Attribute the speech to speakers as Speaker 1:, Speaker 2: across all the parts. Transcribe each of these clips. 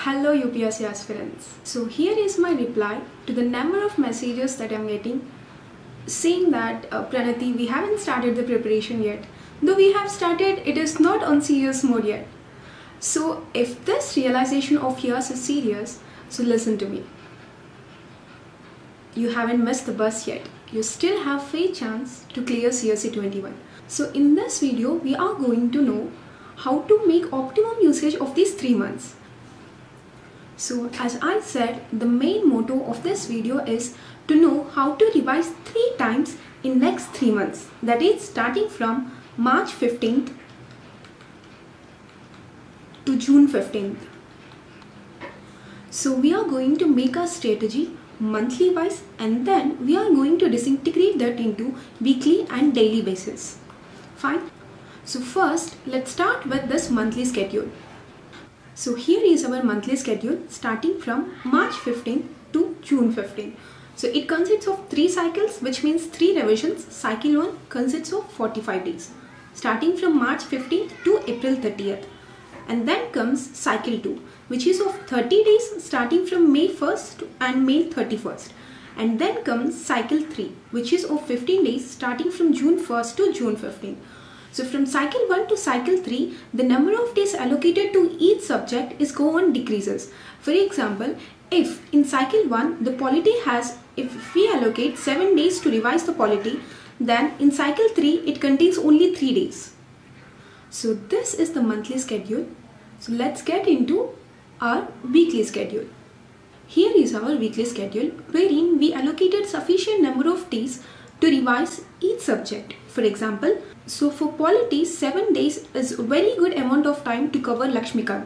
Speaker 1: Hello UPSC aspirants. So here is my reply to the number of messages that I'm getting saying that Pranati, we haven't started the preparation yet. Though we have started, it is not on serious mode yet. So if this realization of yours is serious, so listen to me. You haven't missed the bus yet. You still have a fair chance to clear CSE 21. So in this video, we are going to know how to make optimum usage of these 3 months. So as I said, the main motto of this video is to know how to revise 3 times in next 3 months. That is starting from March 15th to June 15th. So we are going to make our strategy monthly wise, and then we are going to disintegrate that into weekly and daily basis. Fine. So first, let's start with this monthly schedule. So here is our monthly schedule starting from March 15th to June 15th. So it consists of 3 cycles, which means 3 revisions. Cycle 1 consists of 45 days starting from March 15th to April 30th. And then comes cycle 2, which is of 30 days starting from May 1st and May 31st. And then comes cycle 3, which is of 15 days starting from June 1st to June 15th. So from cycle 1 to cycle 3, the number of days allocated to each subject is go on decreases. For example, if in cycle 1 the polity has, if we allocate 7 days to revise the polity, then in cycle 3 it contains only 3 days. So this is the monthly schedule. So let's get into our weekly schedule. Here is our weekly schedule, wherein we allocated sufficient number of days to revise each subject. For example, so for polity, 7 days is a very good amount of time to cover Lakshmikant.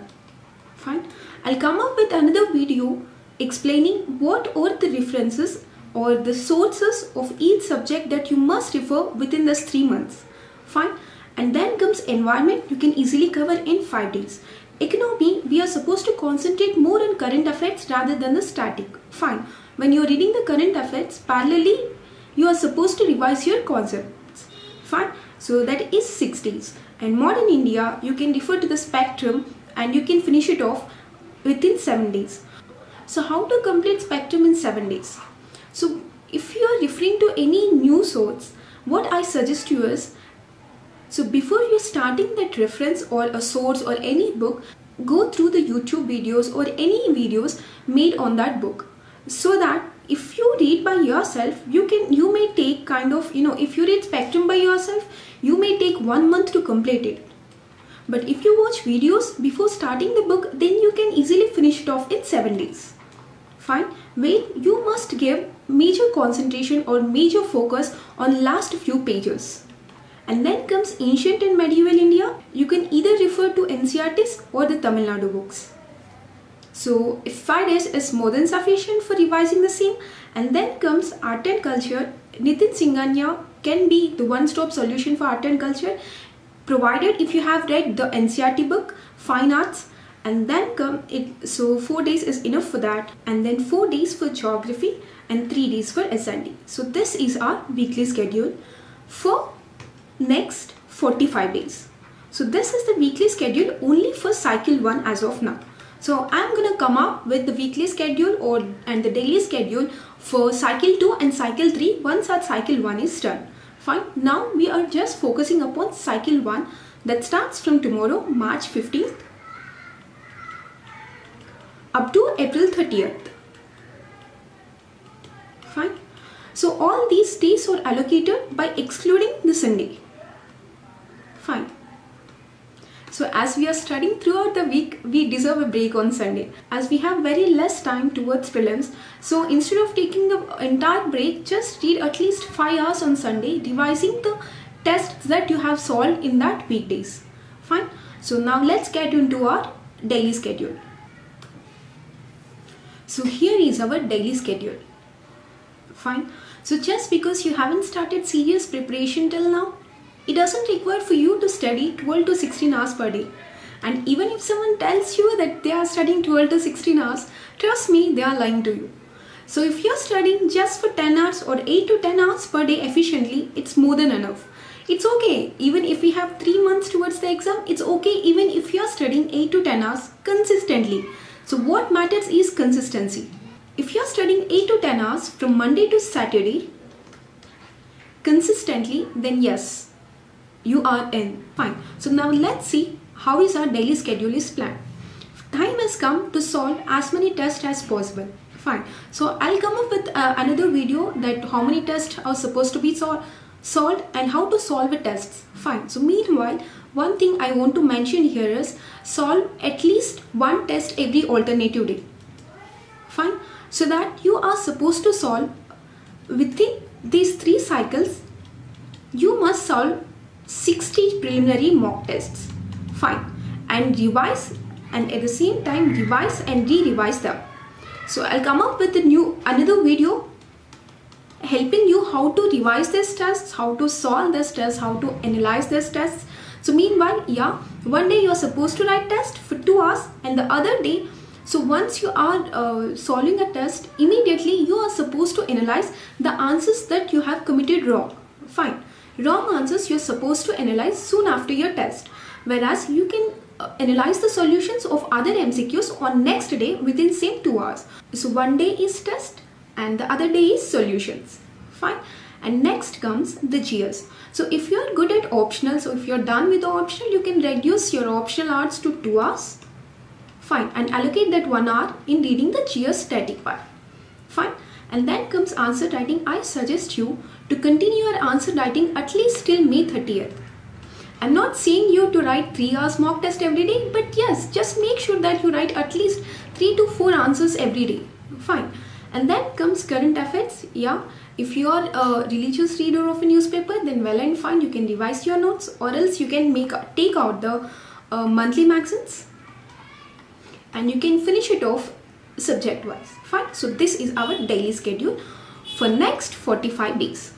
Speaker 1: Fine. I'll come up with another video explaining what are the references or the sources of each subject that you must refer within this 3 months. Fine. And then comes environment, you can easily cover in 5 days. Economy, we are supposed to concentrate more on current affairs rather than the static. Fine. When you are reading the current affairs, parallelly you are supposed to revise your concepts. Fine. So that is 6 days. And modern India, you can refer to the spectrum and you can finish it off within 7 days. So how to complete spectrum in 7 days? So if you are referring to any new source, what I suggest you is, so before you starting that reference or a source or any book, go through the YouTube videos or any videos made on that book, so that if you read by yourself, you may take kind of, if you read spectrum by yourself, you may take 1 month to complete it. But if you watch videos before starting the book, then you can easily finish it off in 7 days. Fine. Where you must give major concentration or major focus on last few pages. And then comes ancient and medieval India. You can either refer to NCERTs or the Tamil Nadu books. So if 5 days is more than sufficient for revising the same. And then comes art and culture. Nitin Singhania can be the one-stop solution for art and culture, provided if you have read the NCERT book, fine arts. And then so 4 days is enough for that. And then 4 days for geography and 3 days for S&D. So this is our weekly schedule for next 45 days. So this is the weekly schedule only for cycle 1 as of now. So I'm gonna come up with the weekly schedule and the daily schedule for cycle 2 and cycle 3 once our cycle 1 is done. Fine. Now we are just focusing upon cycle 1 that starts from tomorrow, March 15th up to April 30th. Fine. So all these days are allocated by excluding the Sunday. Fine. So as we are studying throughout the week, we deserve a break on Sunday. As we have very less time towards prelims, so instead of taking the entire break, just read at least 5 hours on Sunday, revising the tests that you have solved in that weekdays. Fine. So now let's get into our daily schedule. So here is our daily schedule. Fine. So just because you haven't started serious preparation till now, it doesn't require for you to study 12 to 16 hours per day. And even if someone tells you that they are studying 12 to 16 hours, trust me, they are lying to you. So if you're studying just for 10 hours or 8 to 10 hours per day efficiently, it's more than enough. It's okay even if we have 3 months towards the exam. It's okay even if you're studying 8 to 10 hours consistently. So what matters is consistency. If you're studying 8 to 10 hours from Monday to Saturday consistently, then yes, you are in. Fine. So now let's see how is our daily schedule is planned. Time has come to solve as many tests as possible. Fine. So I'll come up with another video that how many tests are supposed to be solved and how to solve the tests. Fine. So meanwhile, one thing I want to mention here is solve at least one test every alternative day. Fine. So that you are supposed to solve within these 3 cycles, you must solve 60 preliminary mock tests. Fine. And revise, and at the same time revise and re-revise them. So I'll come up with another video helping you how to revise these tests, how to solve these tests, how to analyze these tests. So meanwhile, yeah, one day you are supposed to write test for 2 hours and the other day, so once you are solving a test, immediately you are supposed to analyze the answers that you have committed wrong. Fine. Wrong answers you're supposed to analyze soon after your test. Whereas you can analyze the solutions of other MCQs on next day within same 2 hours. So one day is test and the other day is solutions. Fine. And next comes the GS. So if you're good at optional, so if you're done with the optional, you can reduce your optional hours to 2 hours. Fine. And allocate that 1 hour in reading the GS static part. Fine. And then comes answer writing. I suggest you to continue your answer writing at least till May 30th. I'm not saying you to write 3 hours mock test every day, but yes, just make sure that you write at least 3 to 4 answers every day. Fine. And then comes current affairs. Yeah, if you are a religious reader of a newspaper, then well and fine, you can revise your notes, or else you can take out the monthly magazines and you can finish it off subject wise. Fine. So this is our daily schedule for next 45 days.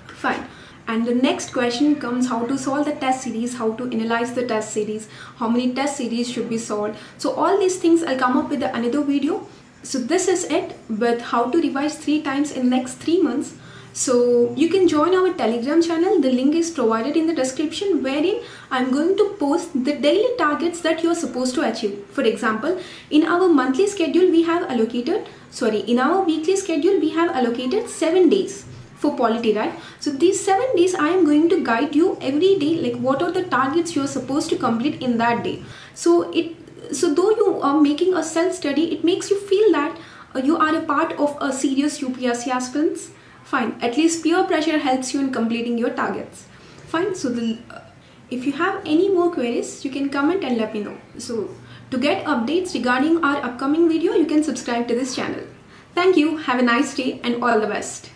Speaker 1: Fine. And the next question comes how to solve the test series, how to analyze the test series, how many test series should be solved. So all these things I'll come up with another video. So this is it with how to revise 3 times in next 3 months. So you can join our Telegram channel. The link is provided in the description, wherein I'm going to post the daily targets that you're supposed to achieve. For example, in our monthly schedule, in our weekly schedule, we have allocated 7 days for polity, right? So these 7 days I am going to guide you every day, like what are the targets you are supposed to complete in that day. So though you are making a self-study, it makes you feel that you are a part of a serious UPSC aspirants. Fine. At least peer pressure helps you in completing your targets. Fine. So if you have any more queries, you can comment and let me know. So to get updates regarding our upcoming video, you can subscribe to this channel. Thank you. Have a nice day and all the best.